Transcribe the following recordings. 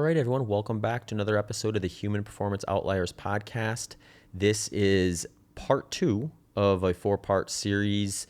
right, everyone, welcome back to another episode of the Human Performance Outliers podcast. This is part two of a four-part series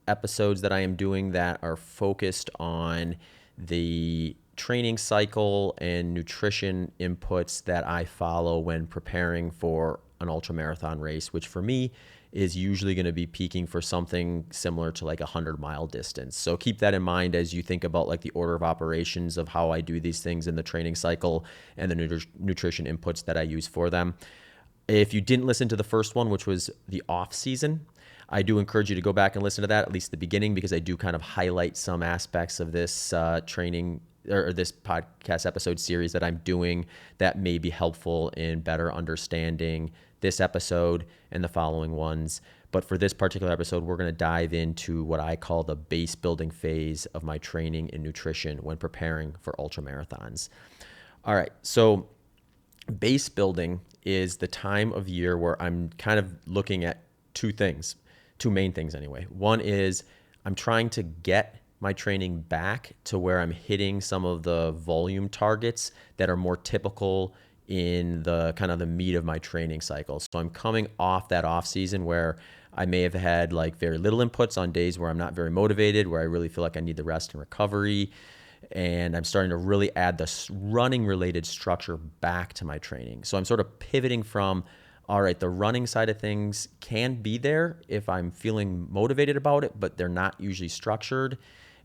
episodes that I am doing that are focused on the training cycle and nutrition inputs that I follow when preparing for an ultramarathon race, which for me is usually going to be peaking for something similar to like 100-mile distance. So keep that in mind as you think about like the order of operations of how I do these things in the training cycle and the nutrition inputs that I use for them. If you didn't listen to the first one, which was the off season, I do encourage you to go back and listen to that, at least the beginning, because I do kind of highlight some aspects of this training or this podcast episode series that I'm doing that may be helpful in better understanding this episode and the following ones. But for this particular episode, we're going to dive into what I call the base building phase of my training in nutrition when preparing for ultramarathons. All right, so base building is the time of year where I'm kind of looking at two main things anyway. One is I'm trying to get my training back to where I'm hitting some of the volume targets that are more typical in the kind of the meat of my training cycle. So I'm coming off that off season where I may have had like very little inputs on days where I'm not very motivated, where I really feel like I need the rest and recovery. And I'm starting to really add the running related structure back to my training. So I'm sort of pivoting from, all right, the running side of things can be there if I'm feeling motivated about it, but they're not usually structured.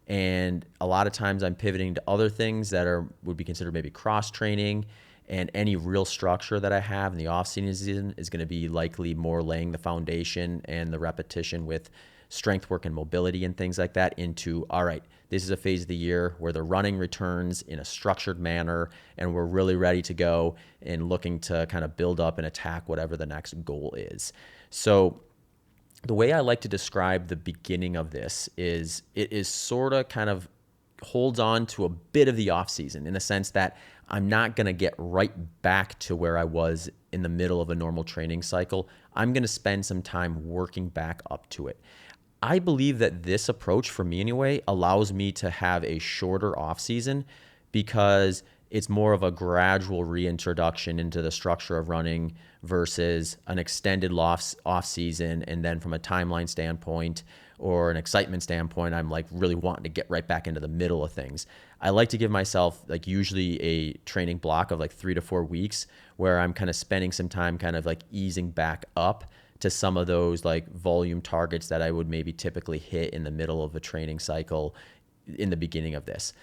And a lot of times I'm pivoting to other things that would be considered maybe cross training, and any real structure that I have in the off season is going to be likely more laying the foundation and the repetition with strength work and mobility and things like that into, all right, this is a phase of the year where the running returns in a structured manner and we're really ready to go and looking to kind of build up and attack whatever the next goal is. So the way I like to describe the beginning of this is it is sort of kind of holds on to a bit of the off season in the sense that I'm not going to get right back to where I was in the middle of a normal training cycle. I'm going to spend some time working back up to it. I believe that this approach, for me anyway, allows me to have a shorter off season because it's more of a gradual reintroduction into the structure of running versus an extended off season. And then from a timeline standpoint or an excitement standpoint, I'm like really wanting to get right back into the middle of things. I like to give myself like usually a training block of like 3 to 4 weeks where I'm kind of spending some time kind of like easing back up to some of those like volume targets that I would maybe typically hit in the middle of a training cycle in the beginning of this.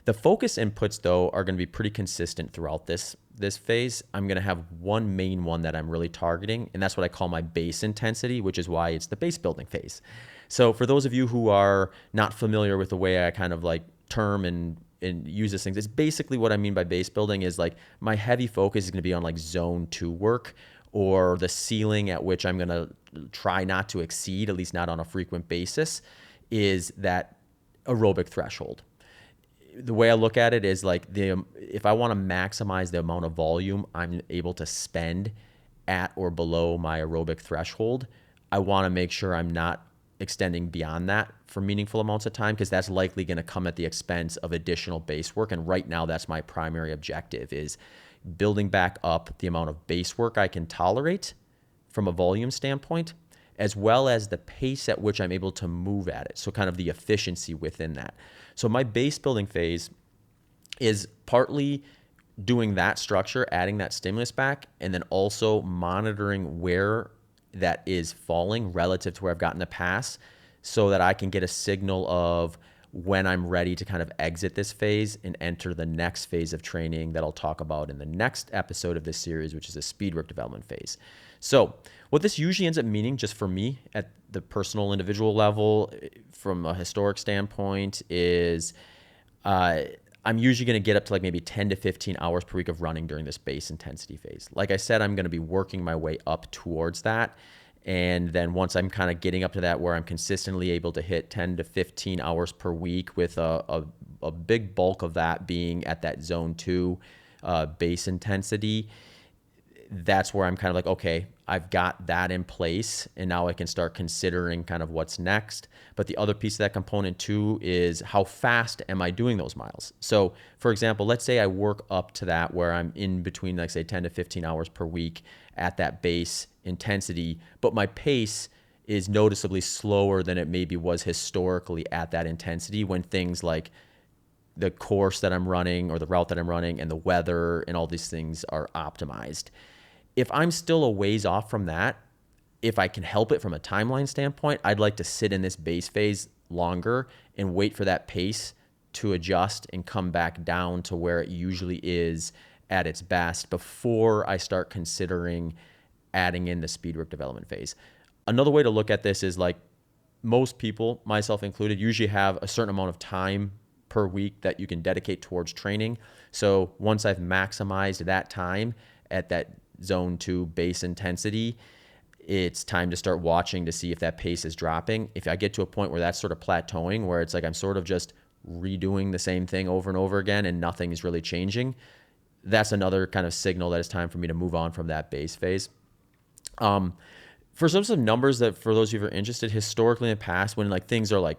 The focus inputs, though, are going to be pretty consistent throughout this phase. I'm going to have one main one that I'm really targeting, and that's what I call my base intensity, which is why it's the base building phase. So for those of you who are not familiar with the way I kind of like term and use this thing, it's basically what I mean by base building is like my heavy focus is going to be on like zone 2 work, or the ceiling at which I'm going to try not to exceed, at least not on a frequent basis, is that aerobic threshold. The way I look at it is like if I want to maximize the amount of volume I'm able to spend at or below my aerobic threshold, I want to make sure I'm not extending beyond that for meaningful amounts of time, because that's likely going to come at the expense of additional base work. And right now, that's my primary objective, is building back up the amount of base work I can tolerate from a volume standpoint, as well as the pace at which I'm able to move at it. So kind of the efficiency within that. So my base building phase is partly doing that structure, adding that stimulus back, and then also monitoring where that is falling relative to where I've gotten in the past, so that I can get a signal of when I'm ready to kind of exit this phase and enter the next phase of training that I'll talk about in the next episode of this series, which is a speed work development phase. So what this usually ends up meaning, just for me at the personal individual level, from a historic standpoint, is I'm usually going to get up to like maybe 10 to 15 hours per week of running during this base intensity phase. Like I said, I'm going to be working my way up towards that. And then once I'm kind of getting up to that where I'm consistently able to hit 10 to 15 hours per week, with a big bulk of that being at that zone 2 base intensity, that's where I'm kind of like, okay, I've got that in place and now I can start considering kind of what's next. But the other piece of that component too is how fast am I doing those miles? So for example, let's say I work up to that where I'm in between, like say 10 to 15 hours per week at that base intensity, but my pace is noticeably slower than it maybe was historically at that intensity when things like the course that I'm running or the route that I'm running and the weather and all these things are optimized. If I'm still a ways off from that, if I can help it from a timeline standpoint, I'd like to sit in this base phase longer and wait for that pace to adjust and come back down to where it usually is at its best before I start considering adding in the speed work development phase. Another way to look at this is like most people, myself included, usually have a certain amount of time per week that you can dedicate towards training. So once I've maximized that time at that zone 2 base intensity, it's time to start watching to see if that pace is dropping. If I get to a point where that's sort of plateauing, where it's like I'm sort of just redoing the same thing over and over again and nothing is really changing, that's another kind of signal that it's time for me to move on from that base phase. For some numbers that for those of you who are interested, historically in the past, when like things are like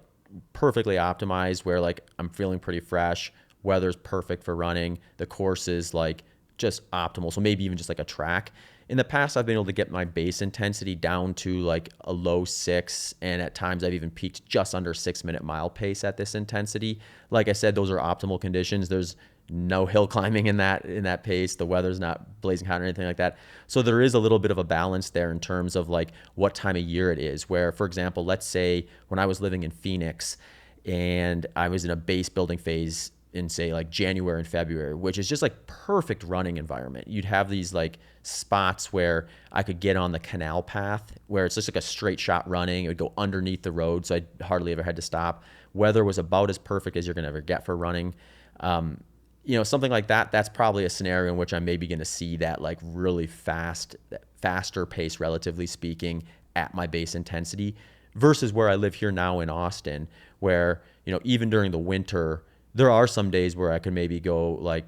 perfectly optimized, where like I'm feeling pretty fresh, weather's perfect for running, the course is like just optimal, so maybe even just like a track. In the past, I've been able to get my base intensity down to like a low 6, and at times I've even peaked just under 6-minute mile pace at this intensity. Like I said, those are optimal conditions. There's no hill climbing in that pace. The weather's not blazing hot or anything like that. So there is a little bit of a balance there in terms of like what time of year it is. Where, for example, let's say when I was living in Phoenix and I was in a base building phase in say like January and February, which is just like perfect running environment. You'd have these like spots where I could get on the canal path where it's just like a straight shot running. It would go underneath the road, so I hardly ever had to stop. Weather was about as perfect as you're gonna ever get for running. Something like that, that's probably a scenario in which I'm maybe going to see that like really faster pace, relatively speaking, at my base intensity versus where I live here now in Austin, where, even during the winter, there are some days where I could maybe go like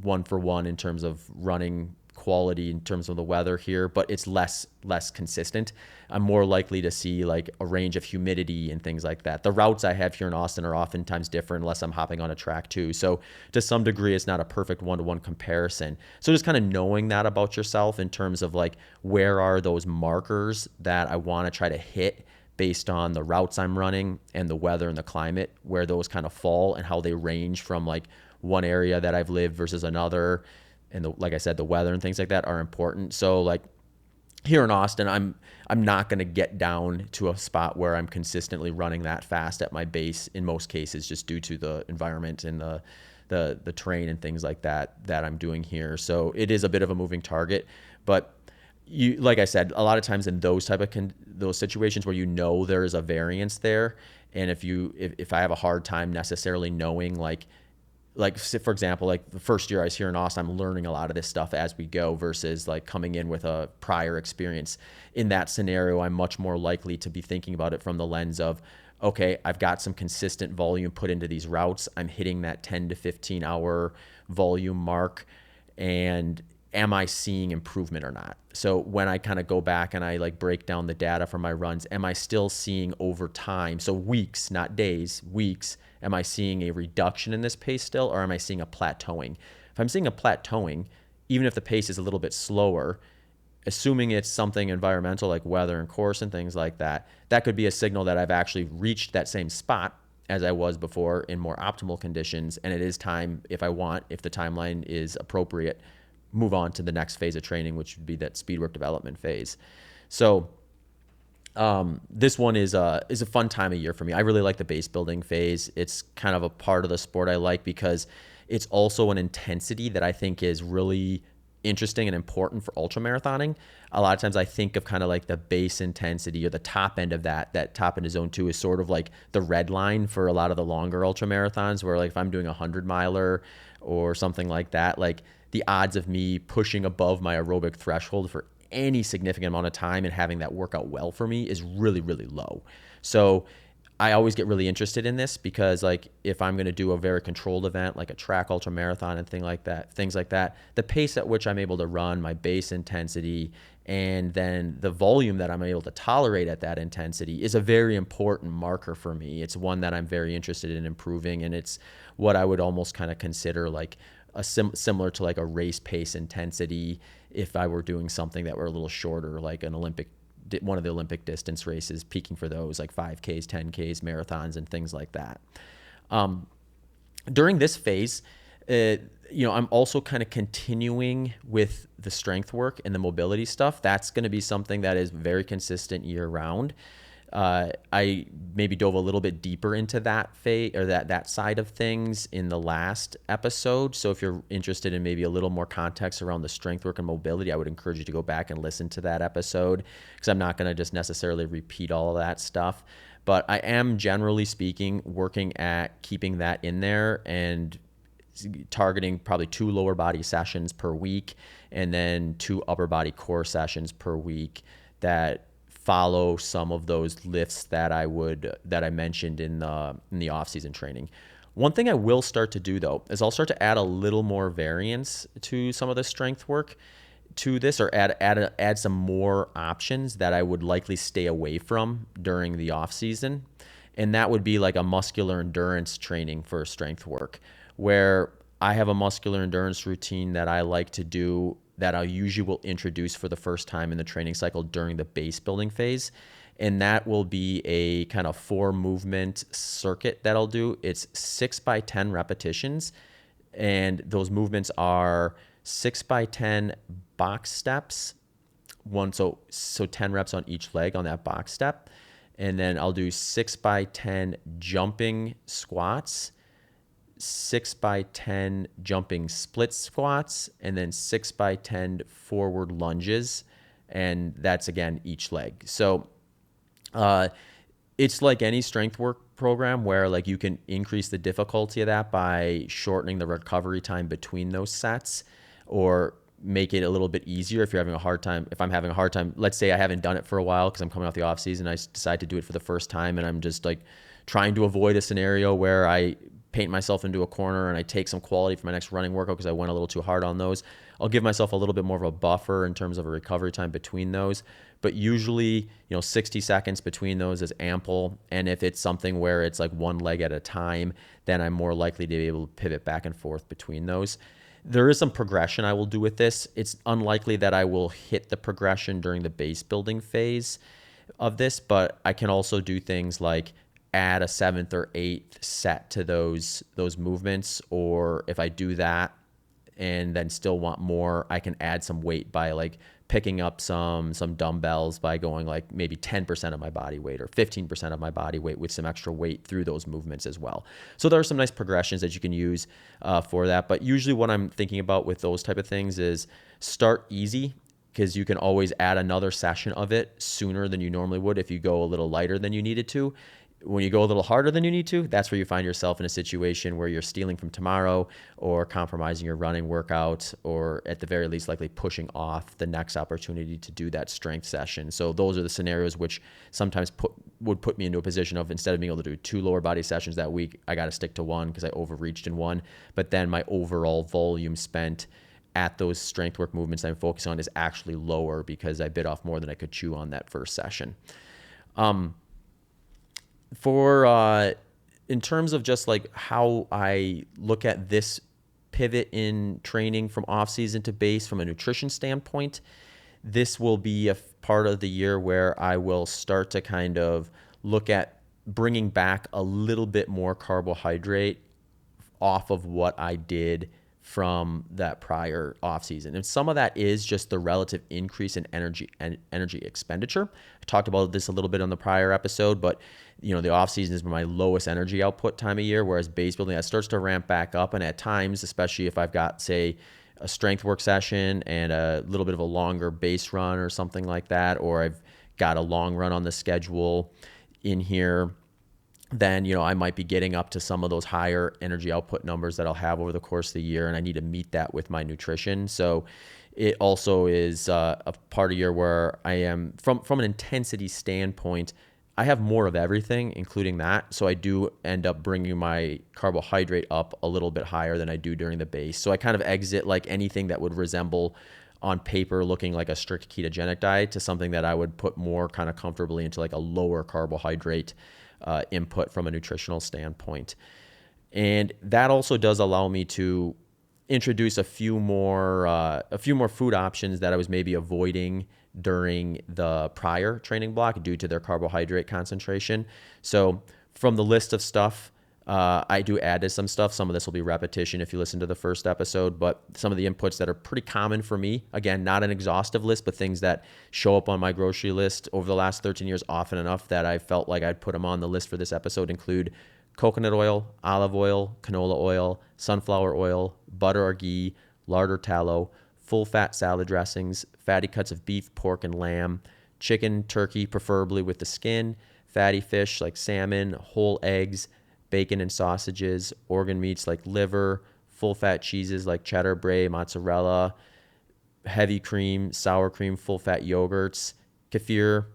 1 for 1 in terms of running quality in terms of the weather here, but it's less consistent. I'm more likely to see like a range of humidity and things like that. The routes I have here in Austin are oftentimes different unless I'm hopping on a track too. So to some degree, it's not a perfect one-to-one comparison. So just kind of knowing that about yourself in terms of like, where are those markers that I want to try to hit based on the routes I'm running and the weather and the climate, where those kind of fall and how they range from like one area that I've lived versus another. And like I said, the weather and things like that are important. So like here in Austin, I'm not going to get down to a spot where I'm consistently running that fast at my base in most cases, just due to the environment and the terrain and things like that I'm doing here. So it is a bit of a moving target, but like I said, a lot of times in those type of those situations where there is a variance there, and if I have a hard time necessarily knowing like for example, like the first year I was here in Austin, I'm learning a lot of this stuff as we go versus like coming in with a prior experience. In that scenario, I'm much more likely to be thinking about it from the lens of, okay, I've got some consistent volume put into these routes. I'm hitting that 10 to 15 hour volume mark, and am I seeing improvement or not? So when I kind of go back and I like break down the data for my runs, am I still seeing over time? So weeks, not days, weeks. Am I seeing a reduction in this pace still, or am I seeing a plateauing? If I'm seeing a plateauing, even if the pace is a little bit slower, assuming it's something environmental like weather and course and things like that, that could be a signal that I've actually reached that same spot as I was before in more optimal conditions. And it is time, if the timeline is appropriate, move on to the next phase of training, which would be that speed work development phase. So this one is a fun time of year for me. I really like the base building phase. It's kind of a part of the sport I like because it's also an intensity that I think is really interesting and important for ultramarathoning. A lot of times I think of kind of like the base intensity or the top end of that top end of zone 2 is sort of like the red line for a lot of the longer ultramarathons, where like if I'm doing a 100-miler or something like that, like the odds of me pushing above my aerobic threshold for any significant amount of time and having that work out well for me is really, really low. So I always get really interested in this because like if I'm going to do a very controlled event like a track ultra marathon and things like that, the pace at which I'm able to run, my base intensity, and then the volume that I'm able to tolerate at that intensity is a very important marker for me. It's one that I'm very interested in improving, and it's what I would almost kind of consider like a similar to like a race pace intensity if I were doing something that were a little shorter, like one of the Olympic distance races, peaking for those like 5Ks, 10Ks, marathons, and things like that. During this phase, I'm also kind of continuing with the strength work and the mobility stuff. That's going to be something that is very consistent year round. I maybe dove a little bit deeper into that phase or that side of things in the last episode. So if you're interested in maybe a little more context around the strength work and mobility, I would encourage you to go back and listen to that episode because I'm not going to just necessarily repeat all of that stuff. But I am generally speaking working at keeping that in there and targeting probably 2 lower body sessions per week and then 2 upper body core sessions per week that follow some of those lifts that I mentioned in the off-season training. One thing I will start to do though is I'll start to add a little more variance to some of the strength work to this, or add some more options that I would likely stay away from during the off-season. And that would be like a muscular endurance training for strength work, where I have a muscular endurance routine that I like to do that I usually will introduce for the first time in the training cycle during the base building phase. And that will be a kind of 4 movement circuit that I'll do. It's 6x10 repetitions. And those movements are 6x10 box steps. So 10 reps on each leg on that box step. And then I'll do 6x10 jumping squats, 6x10 jumping split squats, and then 6x10 forward lunges. And that's again, each leg. So it's like any strength work program where like you can increase the difficulty of that by shortening the recovery time between those sets, or make it a little bit easier if you're having a hard time. If I'm having a hard time, let's say I haven't done it for a while because I'm coming off the off season, I decide to do it for the first time, and I'm just like trying to avoid a scenario where I paint myself into a corner and I take some quality for my next running workout because I went a little too hard on those. I'll give myself a little bit more of a buffer in terms of a recovery time between those. But usually, 60 seconds between those is ample. And if it's something where it's like one leg at a time, then I'm more likely to be able to pivot back and forth between those. There is some progression I will do with this. It's unlikely that I will hit the progression during the base building phase of this, but I can also do things like add a 7th or 8th set to those movements. Or if I do that and then still want more, I can add some weight by like picking up some dumbbells by going like maybe 10% of my body weight or 15% of my body weight with some extra weight through those movements as well. So there are some nice progressions that you can use for that. But usually what I'm thinking about with those type of things is start easy, because you can always add another session of it sooner than you normally would if you go a little lighter than you needed to. When you go a little harder than you need to, that's where you find yourself in a situation where you're stealing from tomorrow or compromising your running workout, or at the very least likely pushing off the next opportunity to do that strength session. So those are the scenarios which sometimes would put me into a position of, instead of being able to do 2 lower body sessions that week, I got to stick to 1 because I overreached in 1. But then my overall volume spent at those strength work movements I'm focusing on is actually lower because I bit off more than I could chew on that first session. In terms of just like how I look at this pivot in training from off season to base from a nutrition standpoint, this will be a part of the year where I will start to kind of look at bringing back a little bit more carbohydrate off of what I did from that prior off season. And some of that is just the relative increase in energy expenditure. I talked about this a little bit on the prior episode, but the off season is my lowest energy output time of year, whereas base building, that starts to ramp back up. And at times, especially if I've got, say, a strength work session and a little bit of a longer base run or something like that, or I've got a long run on the schedule in here, then, I might be getting up to some of those higher energy output numbers that I'll have over the course of the year, and I need to meet that with my nutrition. So it also is a part of year where I am, from an intensity standpoint, I have more of everything, including that. So I do end up bringing my carbohydrate up a little bit higher than I do during the base. So I kind of exit like anything that would resemble on paper looking like a strict ketogenic diet to something that I would put more kind of comfortably into like a lower carbohydrate input from a nutritional standpoint. And that also does allow me to introduce a few more food options that I was maybe avoiding during the prior training block due to their carbohydrate concentration. So from the list of stuff, I do add to some stuff. Some of this will be repetition if you listen to the first episode, but some of the inputs that are pretty common for me, again, not an exhaustive list, but things that show up on my grocery list over the last 13 years often enough that I felt like I'd put them on the list for this episode include coconut oil, olive oil, canola oil, sunflower oil, butter or ghee, lard or tallow, full fat salad dressings, fatty cuts of beef, pork, and lamb, chicken, turkey, preferably with the skin, fatty fish like salmon, whole eggs, bacon and sausages, organ meats like liver, full fat cheeses like cheddar, brie, mozzarella, heavy cream, sour cream, full fat yogurts, kefir,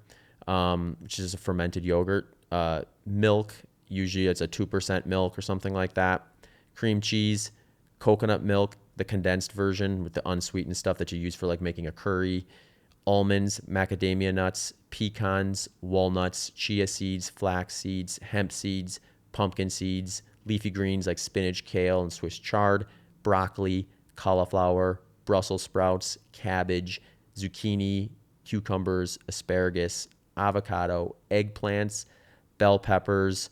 which is a fermented yogurt, milk, usually it's a 2% milk or something like that, cream cheese, coconut milk, the condensed version with the unsweetened stuff that you use for like making a curry, almonds, macadamia nuts, pecans, walnuts, chia seeds, flax seeds, hemp seeds, pumpkin seeds, leafy greens like spinach, kale, and Swiss chard, broccoli, cauliflower, Brussels sprouts, cabbage, zucchini, cucumbers, asparagus, avocado, eggplants, bell peppers,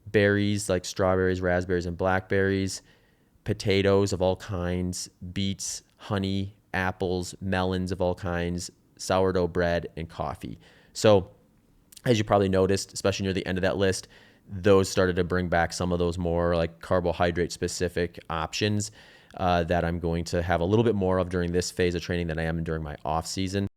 berries like strawberries, raspberries, and blackberries, potatoes of all kinds, beets, honey, apples, melons of all kinds, sourdough bread, and coffee. So as you probably noticed, especially near the end of that list, those started to bring back some of those more like carbohydrate specific options that I'm going to have a little bit more of during this phase of training than I am during my off season.